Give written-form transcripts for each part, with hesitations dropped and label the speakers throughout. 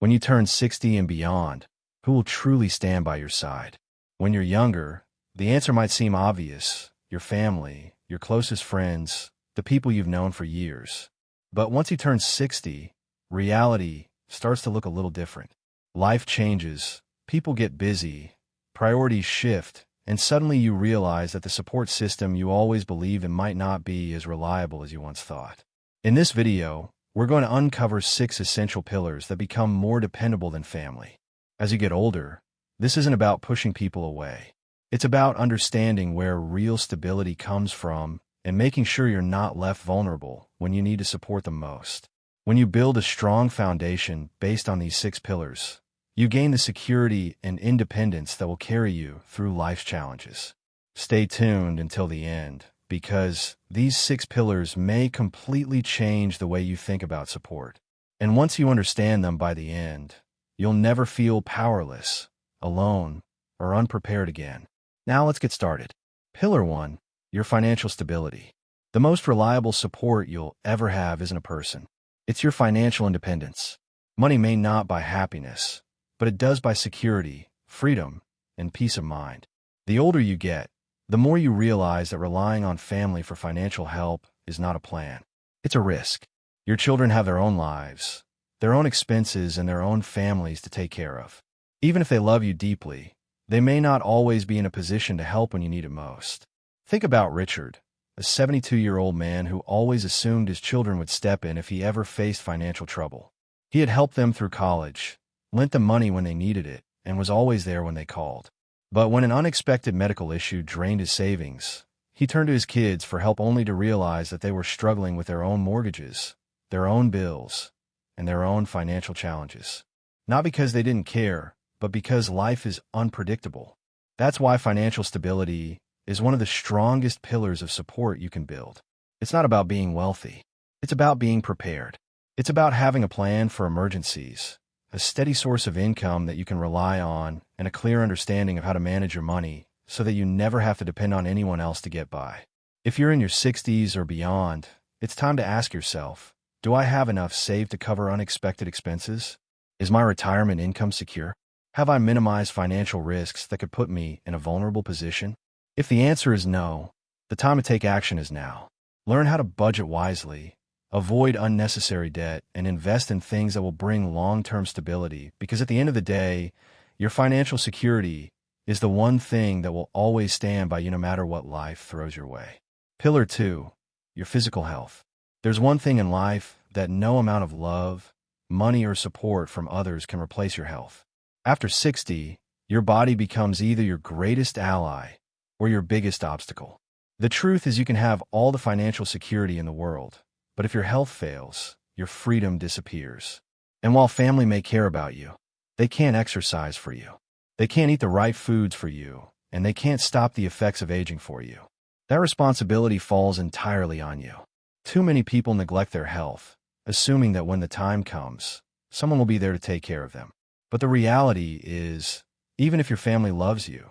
Speaker 1: When you turn 60 and beyond, who will truly stand by your side? When you're younger, the answer might seem obvious: your family, your closest friends, the people you've known for years. But once you turn 60, reality starts to look a little different. Life changes, people get busy, priorities shift, and suddenly you realize that the support system you always believed in might not be as reliable as you once thought. In this video, we're going to uncover 6 essential pillars that become more dependable than family. As you get older, this isn't about pushing people away. It's about understanding where real stability comes from and making sure you're not left vulnerable when you need to support them most. When you build a strong foundation based on these 6 pillars, you gain the security and independence that will carry you through life's challenges. Stay tuned until the end, because these 6 pillars may completely change the way you think about support. And once you understand them by the end, you'll never feel powerless, alone, or unprepared again. Now let's get started. Pillar 1, your financial stability. The most reliable support you'll ever have isn't a person. It's your financial independence. Money may not buy happiness, but it does buy security, freedom, and peace of mind. The older you get, the more you realize that relying on family for financial help is not a plan. It's a risk. Your children have their own lives, their own expenses, and their own families to take care of. Even if they love you deeply, they may not always be in a position to help when you need it most. Think about Richard, a 72-year-old man who always assumed his children would step in if he ever faced financial trouble. He had helped them through college, lent them money when they needed it, and was always there when they called. But when an unexpected medical issue drained his savings, he turned to his kids for help only to realize that they were struggling with their own mortgages, their own bills, and their own financial challenges. Not because they didn't care, but because life is unpredictable. That's why financial stability is one of the strongest pillars of support you can build. It's not about being wealthy. It's about being prepared. It's about having a plan for emergencies, a steady source of income that you can rely on, and a clear understanding of how to manage your money so that you never have to depend on anyone else to get by. If you're in your 60s or beyond, it's time to ask yourself, do I have enough saved to cover unexpected expenses? Is my retirement income secure? Have I minimized financial risks that could put me in a vulnerable position? If the answer is no, the time to take action is now. Learn how to budget wisely, avoid unnecessary debt, and invest in things that will bring long-term stability, because at the end of the day, your financial security is the one thing that will always stand by you no matter what life throws your way. Pillar 2, your physical health. There's one thing in life that no amount of love, money, or support from others can replace: your health. After 60, your body becomes either your greatest ally or your biggest obstacle. The truth is, you can have all the financial security in the world, but if your health fails, your freedom disappears. And while family may care about you, they can't exercise for you. They can't eat the right foods for you, and they can't stop the effects of aging for you. That responsibility falls entirely on you. Too many people neglect their health, assuming that when the time comes, someone will be there to take care of them. But the reality is, even if your family loves you,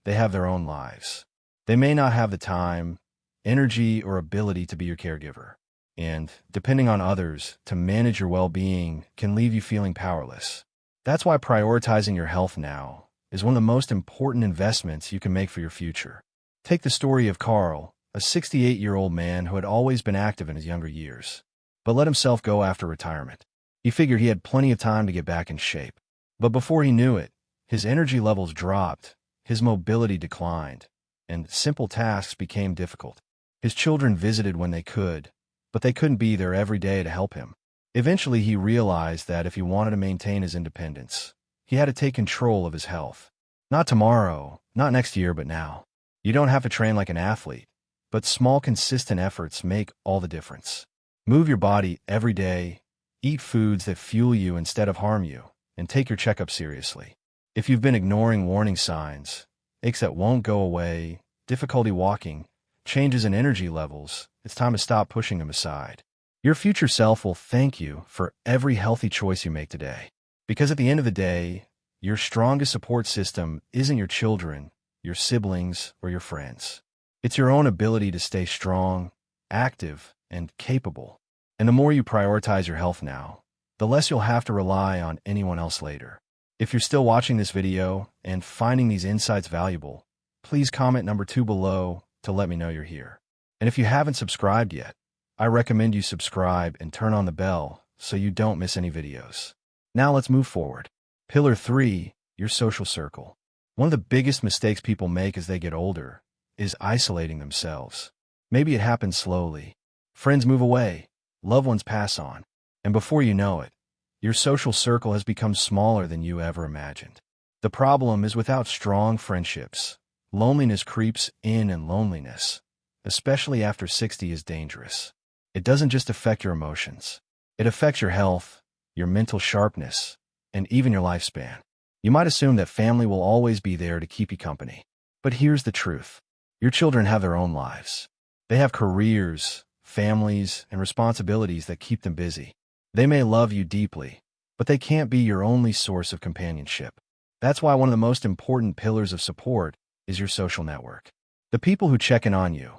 Speaker 1: they have their own lives. They may not have the time, energy, or ability to be your caregiver. And depending on others to manage your well-being can leave you feeling powerless. That's why prioritizing your health now is one of the most important investments you can make for your future. Take the story of Carl, a 68-year-old man who had always been active in his younger years, but let himself go after retirement. He figured he had plenty of time to get back in shape. But before he knew it, his energy levels dropped, his mobility declined, and simple tasks became difficult. His children visited when they could, but they couldn't be there every day to help him. Eventually, he realized that if he wanted to maintain his independence, he had to take control of his health. Not tomorrow, not next year, but now. You don't have to train like an athlete, but small, consistent efforts make all the difference. Move your body every day, eat foods that fuel you instead of harm you, and take your checkup seriously. If you've been ignoring warning signs, aches that won't go away, difficulty walking, changes in energy levels, it's time to stop pushing them aside. Your future self will thank you for every healthy choice you make today. Because at the end of the day, your strongest support system isn't your children, your siblings, or your friends. It's your own ability to stay strong, active, and capable. And the more you prioritize your health now, the less you'll have to rely on anyone else later. If you're still watching this video and finding these insights valuable, please comment number 2 below to let me know you're here. And if you haven't subscribed yet, I recommend you subscribe and turn on the bell so you don't miss any videos. Now let's move forward. Pillar 3, your social circle. One of the biggest mistakes people make as they get older is isolating themselves. Maybe it happens slowly. Friends move away, loved ones pass on, and before you know it, your social circle has become smaller than you ever imagined. The problem is without strong friendships, loneliness creeps in, and loneliness, especially after 60, is dangerous. It doesn't just affect your emotions. It affects your health, your mental sharpness, and even your lifespan. You might assume that family will always be there to keep you company. But here's the truth. Your children have their own lives. They have careers, families, and responsibilities that keep them busy. They may love you deeply, but they can't be your only source of companionship. That's why one of the most important pillars of support is your social network. The people who check in on you,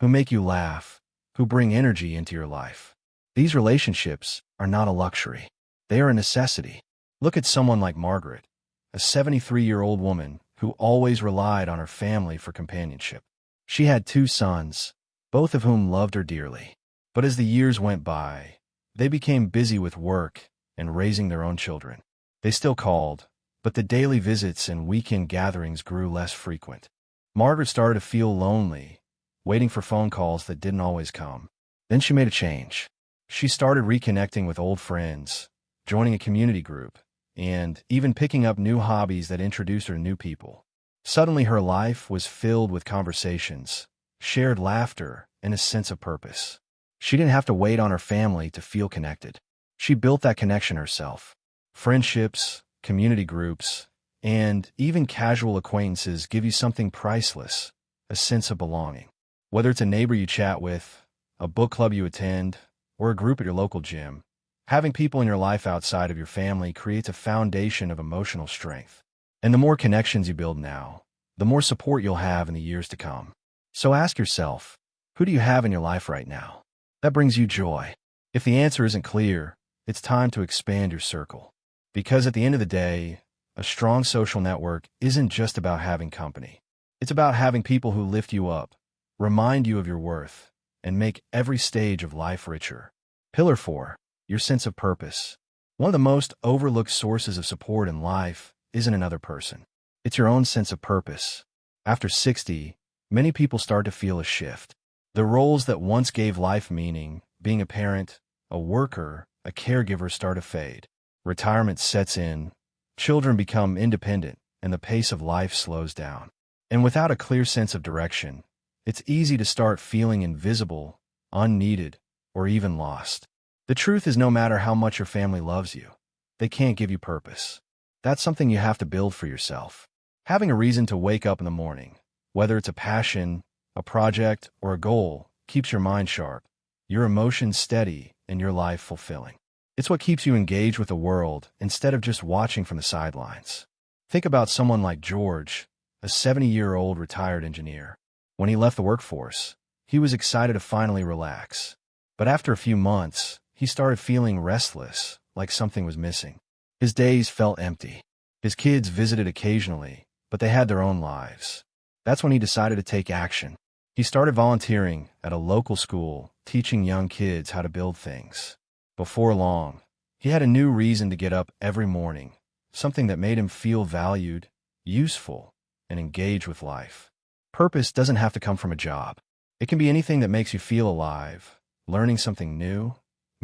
Speaker 1: who make you laugh, who bring energy into your life. These relationships are not a luxury. They are a necessity. Look at someone like Margaret, a 73-year-old woman who always relied on her family for companionship. She had 2 sons, both of whom loved her dearly. But as the years went by, they became busy with work and raising their own children. They still called, but the daily visits and weekend gatherings grew less frequent. Margaret started to feel lonely, waiting for phone calls that didn't always come. Then she made a change. She started reconnecting with old friends, joining a community group, and even picking up new hobbies that introduced her to new people. Suddenly her life was filled with conversations, shared laughter, and a sense of purpose. She didn't have to wait on her family to feel connected. She built that connection herself. Friendships, community groups, and even casual acquaintances give you something priceless, a sense of belonging. Whether it's a neighbor you chat with, a book club you attend, or a group at your local gym, having people in your life outside of your family creates a foundation of emotional strength. And the more connections you build now, the more support you'll have in the years to come. So ask yourself, who do you have in your life right now that brings you joy? If the answer isn't clear, it's time to expand your circle. Because at the end of the day, a strong social network isn't just about having company. It's about having people who lift you up, remind you of your worth, and make every stage of life richer. Pillar 4, your sense of purpose. One of the most overlooked sources of support in life isn't another person. It's your own sense of purpose. After 60, many people start to feel a shift. The roles that once gave life meaning, being a parent, a worker, a caregiver, start to fade. Retirement sets in, children become independent, and the pace of life slows down. And without a clear sense of direction, it's easy to start feeling invisible, unneeded, or even lost. The truth is, no matter how much your family loves you, they can't give you purpose. That's something you have to build for yourself. Having a reason to wake up in the morning, whether it's a passion, a project, or a goal, keeps your mind sharp, your emotions steady, and your life fulfilling. It's what keeps you engaged with the world instead of just watching from the sidelines. Think about someone like George, a 70-year-old retired engineer. When he left the workforce, he was excited to finally relax. But after a few months, he started feeling restless, like something was missing. His days felt empty. His kids visited occasionally, but they had their own lives. That's when he decided to take action. He started volunteering at a local school, teaching young kids how to build things. Before long, he had a new reason to get up every morning, something that made him feel valued, useful, and engaged with life. Purpose doesn't have to come from a job. It can be anything that makes you feel alive, learning something new,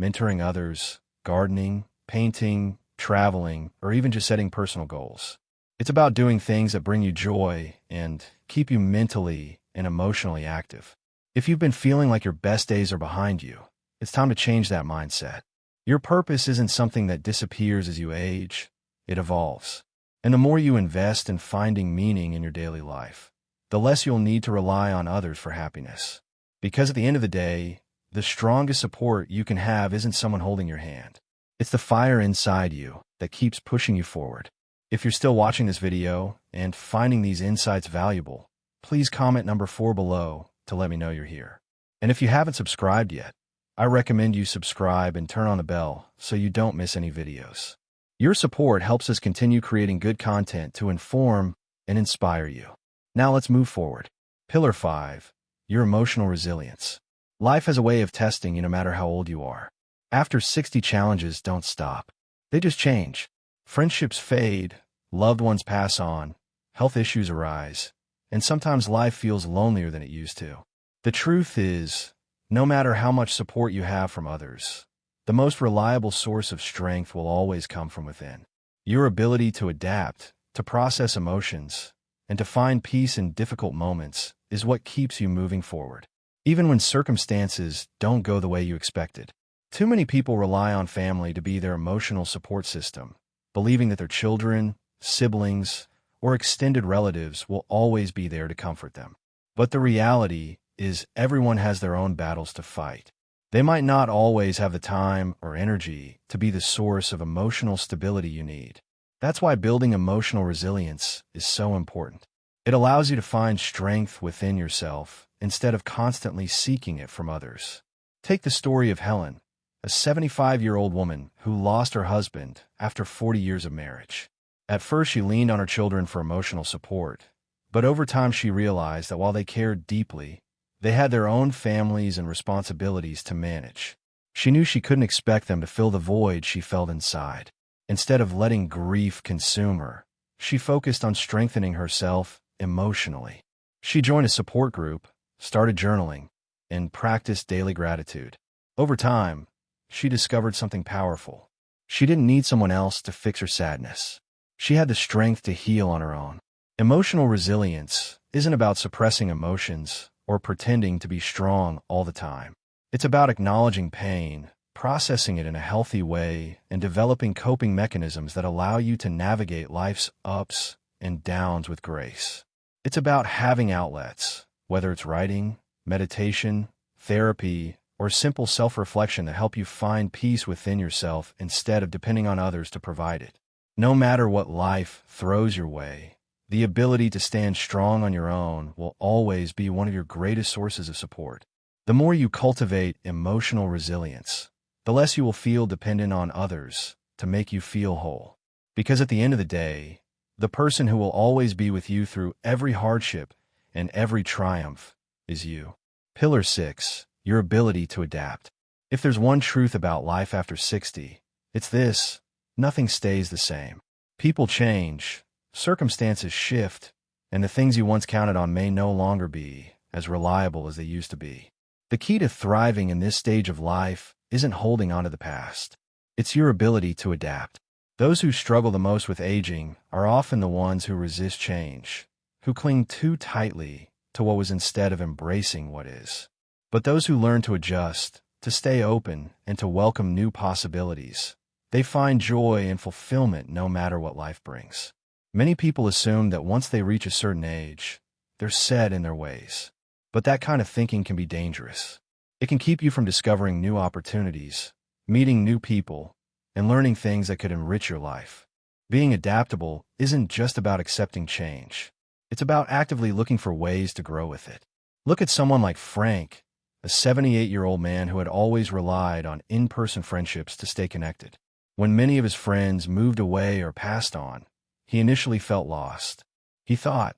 Speaker 1: mentoring others, gardening, painting, traveling, or even just setting personal goals. It's about doing things that bring you joy and keep you mentally and emotionally active. If you've been feeling like your best days are behind you, it's time to change that mindset. Your purpose isn't something that disappears as you age, it evolves. And the more you invest in finding meaning in your daily life, the less you'll need to rely on others for happiness. Because at the end of the day, the strongest support you can have isn't someone holding your hand. It's the fire inside you that keeps pushing you forward. If you're still watching this video and finding these insights valuable, please comment number 4 below to let me know you're here. And if you haven't subscribed yet, I recommend you subscribe and turn on the bell so you don't miss any videos. Your support helps us continue creating good content to inform and inspire you. Now let's move forward. Pillar 5. Your emotional resilience. Life has a way of testing you no matter how old you are. After 60, challenges don't stop. They just change. Friendships fade, loved ones pass on, health issues arise, and sometimes life feels lonelier than it used to. The truth is, no matter how much support you have from others, the most reliable source of strength will always come from within. Your ability to adapt, to process emotions, and to find peace in difficult moments is what keeps you moving forward, even when circumstances don't go the way you expected. Too many people rely on family to be their emotional support system, believing that their children, siblings, or extended relatives will always be there to comfort them. But the reality is everyone has their own battles to fight. They might not always have the time or energy to be the source of emotional stability you need. That's why building emotional resilience is so important. It allows you to find strength within yourself instead of constantly seeking it from others. Take the story of Helen, a 75-year-old woman who lost her husband after 40 years of marriage. At first, she leaned on her children for emotional support, but over time she realized that while they cared deeply, they had their own families and responsibilities to manage. She knew she couldn't expect them to fill the void she felt inside. Instead of letting grief consume her, she focused on strengthening herself emotionally. She joined a support group, started journaling, and practiced daily gratitude. Over time, she discovered something powerful. She didn't need someone else to fix her sadness. She had the strength to heal on her own. Emotional resilience isn't about suppressing emotions or pretending to be strong all the time. It's about acknowledging pain, processing it in a healthy way, and developing coping mechanisms that allow you to navigate life's ups and downs with grace. It's about having outlets, whether it's writing, meditation, therapy, or simple self-reflection that help you find peace within yourself instead of depending on others to provide it. No matter what life throws your way, the ability to stand strong on your own will always be one of your greatest sources of support. The more you cultivate emotional resilience, the less you will feel dependent on others to make you feel whole. Because at the end of the day, the person who will always be with you through every hardship and every triumph is you. Pillar 6. Your ability to adapt. If there's one truth about life after 60, it's this: nothing stays the same. People change, circumstances shift, and the things you once counted on may no longer be as reliable as they used to be. The key to thriving in this stage of life isn't holding on to the past. It's your ability to adapt. Those who struggle the most with aging are often the ones who resist change, who cling too tightly to what was instead of embracing what is. But those who learn to adjust, to stay open, and to welcome new possibilities, they find joy and fulfillment no matter what life brings. Many people assume that once they reach a certain age, they're set in their ways. But that kind of thinking can be dangerous. It can keep you from discovering new opportunities, meeting new people, and learning things that could enrich your life. Being adaptable isn't just about accepting change. It's about actively looking for ways to grow with it. Look at someone like Frank, a 78-year-old man who had always relied on in-person friendships to stay connected. When many of his friends moved away or passed on, he initially felt lost. He thought,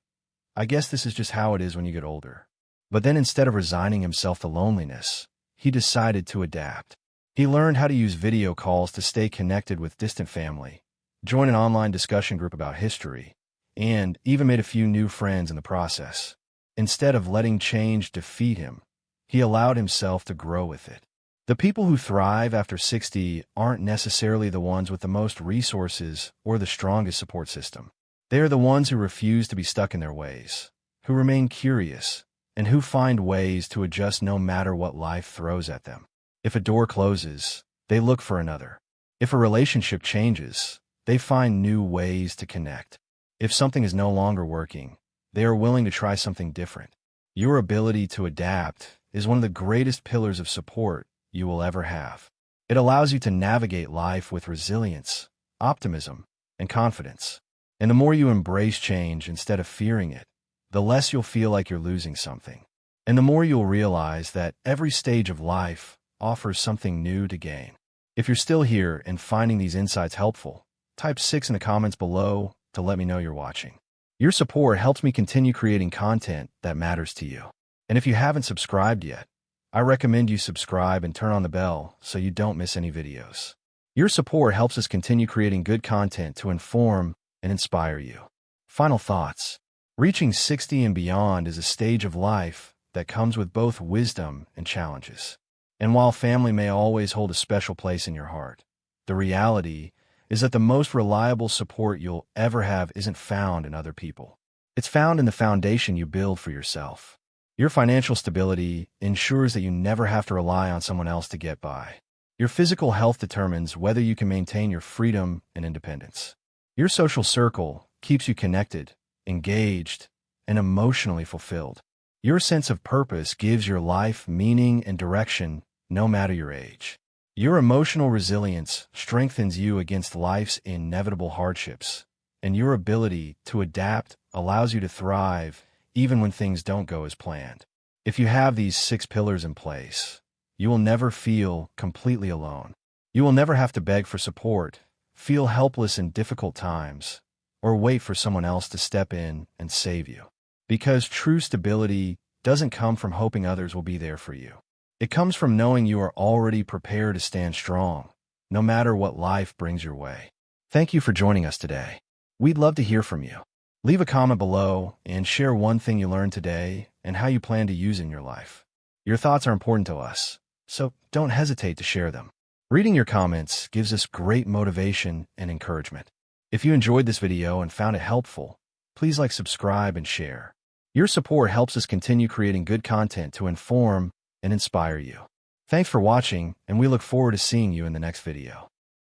Speaker 1: I guess this is just how it is when you get older. But then instead of resigning himself to loneliness, he decided to adapt. He learned how to use video calls to stay connected with distant family, join an online discussion group about history, and even made a few new friends in the process. Instead of letting change defeat him, he allowed himself to grow with it. The people who thrive after 60 aren't necessarily the ones with the most resources or the strongest support system. They are the ones who refuse to be stuck in their ways, who remain curious, and who find ways to adjust no matter what life throws at them. If a door closes, they look for another. If a relationship changes, they find new ways to connect. If something is no longer working, they are willing to try something different. Your ability to adapt is one of the greatest pillars of support you will ever have. It allows you to navigate life with resilience, optimism, and confidence. And the more you embrace change instead of fearing it, the less you'll feel like you're losing something. And the more you'll realize that every stage of life offers something new to gain. If you're still here and finding these insights helpful, type 6 in the comments below to let me know you're watching. Your support helps me continue creating content that matters to you. And if you haven't subscribed yet, I recommend you subscribe and turn on the bell so you don't miss any videos. Your support helps us continue creating good content to inform and inspire you. Final thoughts. Reaching 60 and beyond is a stage of life that comes with both wisdom and challenges. And while family may always hold a special place in your heart, the reality is that the most reliable support you'll ever have isn't found in other people. It's found in the foundation you build for yourself. Your financial stability ensures that you never have to rely on someone else to get by. Your physical health determines whether you can maintain your freedom and independence. Your social circle keeps you connected, engaged, and emotionally fulfilled. Your sense of purpose gives your life meaning and direction, no matter your age. Your emotional resilience strengthens you against life's inevitable hardships, and your ability to adapt allows you to thrive even when things don't go as planned. If you have these 6 pillars in place, you will never feel completely alone. You will never have to beg for support, feel helpless in difficult times, or wait for someone else to step in and save you. Because true stability doesn't come from hoping others will be there for you. It comes from knowing you are already prepared to stand strong, no matter what life brings your way. Thank you for joining us today. We'd love to hear from you. Leave a comment below and share one thing you learned today and how you plan to use it in your life. Your thoughts are important to us, so don't hesitate to share them. Reading your comments gives us great motivation and encouragement. If you enjoyed this video and found it helpful, please like, subscribe, and share. Your support helps us continue creating good content to inform and inspire you. Thanks for watching, and we look forward to seeing you in the next video.